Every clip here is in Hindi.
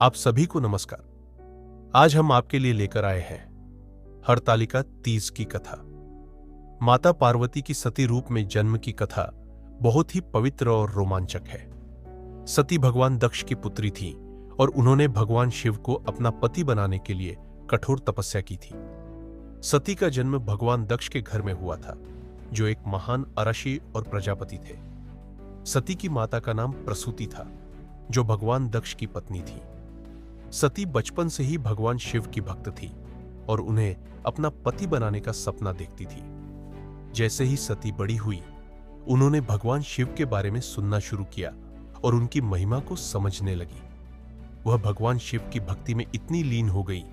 आप सभी को नमस्कार। आज हम आपके लिए लेकर आए हैं हरतालिका तीज की कथा। माता पार्वती की सती रूप में जन्म की कथा बहुत ही पवित्र और रोमांचक है। सती भगवान दक्ष की पुत्री थी और उन्होंने भगवान शिव को अपना पति बनाने के लिए कठोर तपस्या की थी। सती का जन्म भगवान दक्ष के घर में हुआ था, जो एक महान अरशी और प्रजापति थे। सती की माता का नाम प्रसूति था, जो भगवान दक्ष की पत्नी थी। सती बचपन से ही भगवान शिव की भक्त थी और उन्हें अपना पति बनाने का सपना देखती थी। जैसे ही सती बड़ी हुई, उन्होंने भगवान शिव के बारे में सुनना शुरू किया और उनकी महिमा को समझने लगी। वह भगवान शिव की भक्ति में इतनी लीन हो गई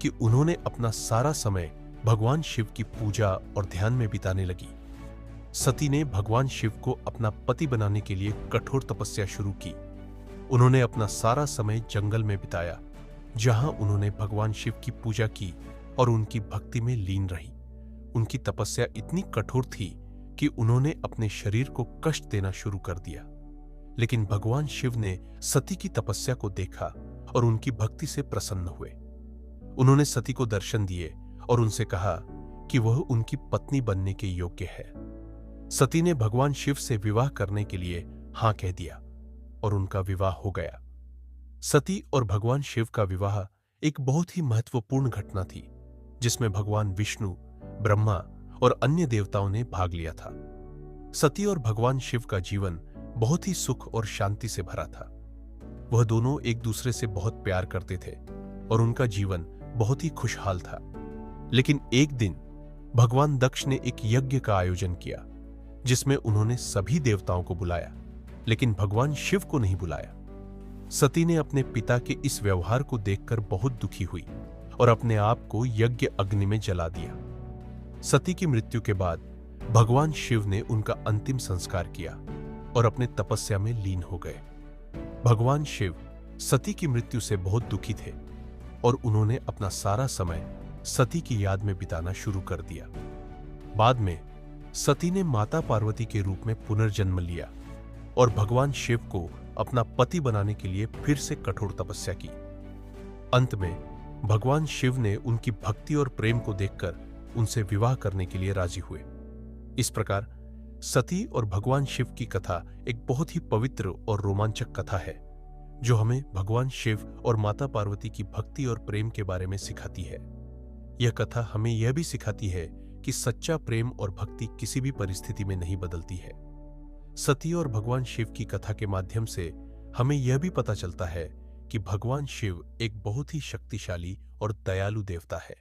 कि उन्होंने अपना सारा समय भगवान शिव की पूजा और ध्यान में बिताने लगी। सती ने भगवान शिव को अपना पति बनाने के लिए कठोर तपस्या शुरू की। उन्होंने अपना सारा समय जंगल में बिताया, जहां उन्होंने भगवान शिव की पूजा की और उनकी भक्ति में लीन रही। उनकी तपस्या इतनी कठोर थी कि उन्होंने अपने शरीर को कष्ट देना शुरू कर दिया। लेकिन भगवान शिव ने सती की तपस्या को देखा और उनकी भक्ति से प्रसन्न हुए। उन्होंने सती को दर्शन दिए और उनसे कहा कि वह उनकी पत्नी बनने के योग्य है। सती ने भगवान शिव से विवाह करने के लिए हां कह दिया और उनका विवाह हो गया। सती और भगवान शिव का विवाह एक बहुत ही महत्वपूर्ण घटना थी, जिसमें भगवान विष्णु, ब्रह्मा और अन्य देवताओं ने भाग लिया था। सती और भगवान शिव का जीवन बहुत ही सुख और शांति से भरा था। वह दोनों एक दूसरे से बहुत प्यार करते थे और उनका जीवन बहुत ही खुशहाल था। लेकिन एक दिन भगवान दक्ष ने एक यज्ञ का आयोजन किया, जिसमें उन्होंने सभी देवताओं को बुलाया, लेकिन भगवान शिव को नहीं बुलाया। सती ने अपने पिता के इस व्यवहार को देखकर बहुत दुखी हुई और अपने आप को यज्ञ अग्नि में जला दिया। सती की मृत्यु के बाद भगवान शिव ने उनका अंतिम संस्कार किया और अपने तपस्या में लीन हो गए। भगवान शिव सती की मृत्यु से बहुत दुखी थे और उन्होंने अपना सारा समय सती की याद में बिताना शुरू कर दिया। बाद में सती ने माता पार्वती के रूप में पुनर्जन्म लिया और भगवान शिव को अपना पति बनाने के लिए फिर से कठोर तपस्या की। अंत में भगवान शिव ने उनकी भक्ति और प्रेम को देखकर उनसे विवाह करने के लिए राजी हुए। इस प्रकार सती और भगवान शिव की कथा एक बहुत ही पवित्र और रोमांचक कथा है, जो हमें भगवान शिव और माता पार्वती की भक्ति और प्रेम के बारे में सिखाती है। यह कथा हमें यह भी सिखाती है कि सच्चा प्रेम और भक्ति किसी भी परिस्थिति में नहीं बदलती है। सती और भगवान शिव की कथा के माध्यम से हमें यह भी पता चलता है कि भगवान शिव एक बहुत ही शक्तिशाली और दयालु देवता है,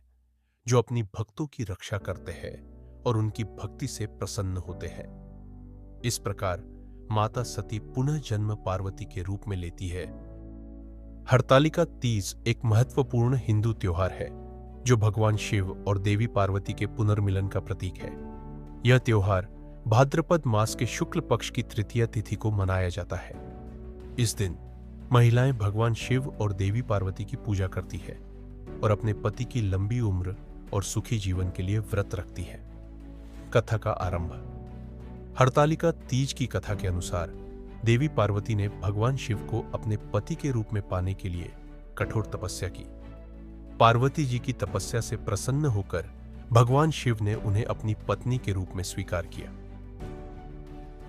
जो अपनी भक्तों की रक्षा करते हैं और उनकी भक्ति से प्रसन्न होते हैं। इस प्रकार माता सती पुनः जन्म पार्वती के रूप में लेती है। हरतालिका तीज एक महत्वपूर्ण हिंदू त्योहार है, जो भगवान शिव और देवी पार्वती के पुनर्मिलन का प्रतीक है। यह त्योहार भाद्रपद मास के शुक्ल पक्ष की तृतीया तिथि को मनाया जाता है। इस दिन महिलाएं भगवान शिव और देवी पार्वती की पूजा करती है और अपने पति की लंबी उम्र और सुखी जीवन के लिए व्रत रखती है। कथा का आरंभ। हरतालिका तीज की कथा के अनुसार देवी पार्वती ने भगवान शिव को अपने पति के रूप में पाने के लिए कठोर तपस्या की। पार्वती जी की तपस्या से प्रसन्न होकर भगवान शिव ने उन्हें अपनी पत्नी के रूप में स्वीकार किया।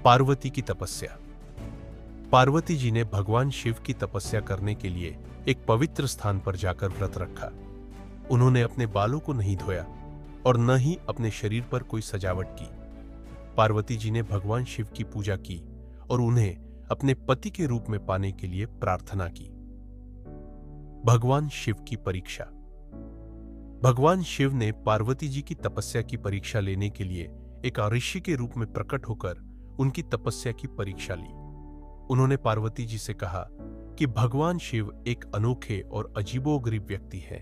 पार्वती की तपस्या। पार्वती जी ने भगवान शिव की तपस्या करने के लिए एक पवित्र स्थान पर जाकर व्रत रखा। उन्होंने अपने बालों को नहीं धोया और न ही अपने शरीर पर कोई सजावट की। पार्वती जी ने भगवान शिव की पूजा की और उन्हें अपने पति के रूप में पाने के लिए प्रार्थना की। भगवान शिव की परीक्षा। भगवान शिव ने पार्वती जी की तपस्या की परीक्षा लेने के लिए एक ऋषि के रूप में प्रकट होकर उनकी तपस्या की परीक्षा ली। उन्होंने पार्वती जी से कहा कि भगवान शिव एक अनोखे और अजीबोगरीब व्यक्ति है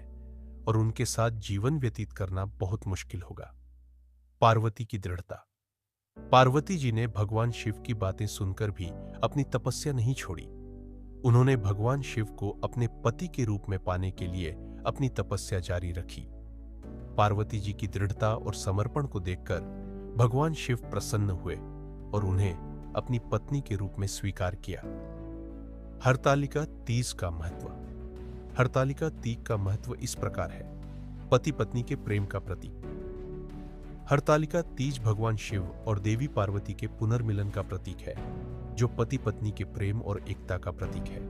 और उनके साथ जीवन व्यतीत करना बहुत मुश्किल होगा। पार्वती की दृढ़ता। पार्वती जी ने भगवान शिव की बातें सुनकर भी अपनी तपस्या नहीं छोड़ी। उन्होंने भगवान शिव को अपने पति के रूप में पाने के लिए अपनी तपस्या जारी रखी। पार्वती जी की दृढ़ता और समर्पण को देखकर भगवान शिव प्रसन्न हुए और उन्हें अपनी पत्नी के रूप में स्वीकार किया। हरतालिका तीज का महत्व। हरतालिका तीज का महत्व इस प्रकार है। पति पत्नी के प्रेम का प्रतीक। हरतालिका तीज भगवान शिव और देवी पार्वती के पुनर्मिलन का प्रतीक है, जो पति पत्नी के प्रेम और एकता का प्रतीक है।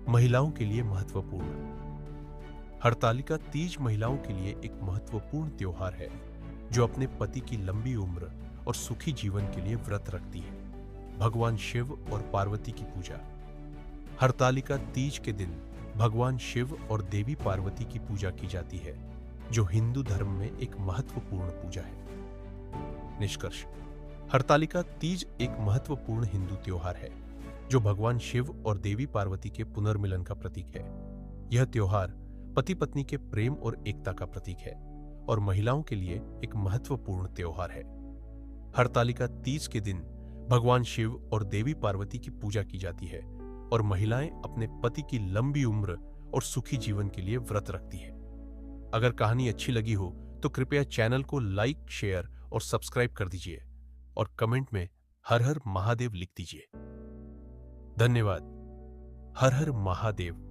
महिलाओं के लिए महत्वपूर्ण। हरतालिका तीज महिलाओं के लिए एक महत्वपूर्ण त्योहार है, जो अपने पति की लंबी उम्र और सुखी जीवन के लिए व्रत रखती है। भगवान शिव और पार्वती की पूजा। हरतालिका तीज के दिन भगवान शिव और देवी पार्वती की पूजा की जाती है, जो हिंदू धर्म में एक महत्वपूर्ण पूजा है। निष्कर्ष: हरतालिका तीज एक महत्वपूर्ण हिंदू त्योहार है, जो भगवान शिव और देवी पार्वती के पुनर्मिलन का प्रतीक है। यह त्योहार पति पत्नी के प्रेम और एकता का प्रतीक है और महिलाओं के लिए एक महत्वपूर्ण त्योहार है। हरतालिका तीज के दिन भगवान शिव और देवी पार्वती की पूजा की जाती है और महिलाएं अपने पति की लंबी उम्र और सुखी जीवन के लिए व्रत रखती है। अगर कहानी अच्छी लगी हो तो कृपया चैनल को लाइक, शेयर और सब्सक्राइब कर दीजिए और कमेंट में हर हर महादेव लिख दीजिए। धन्यवाद। हर हर महादेव।